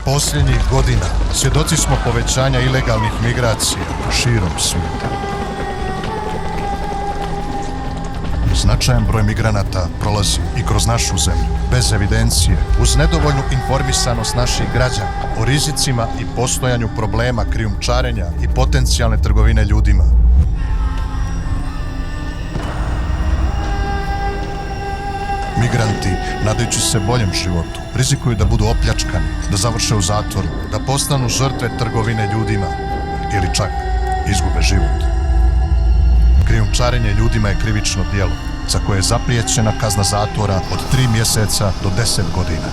Posljednjih godina svjedoci smo povećanja ilegalnih migracija širom svijeta. Značajan broj migranata prolazi i kroz našu zemlju, bez evidencije, uz nedovoljnu informisanost naših građana o rizicima i postojanju problema krijumčarenja i potencijalne trgovine ljudima. Migranti, nadajući se boljem životu, rizikuju da budu opljačkani, da završe u zatvoru, da postanu žrtve trgovine ljudima ili čak izgube život. Krijumčarenje ljudima je krivično djelo za koje je zapriječena kazna zatvora od 3 mjeseca do 10 godina.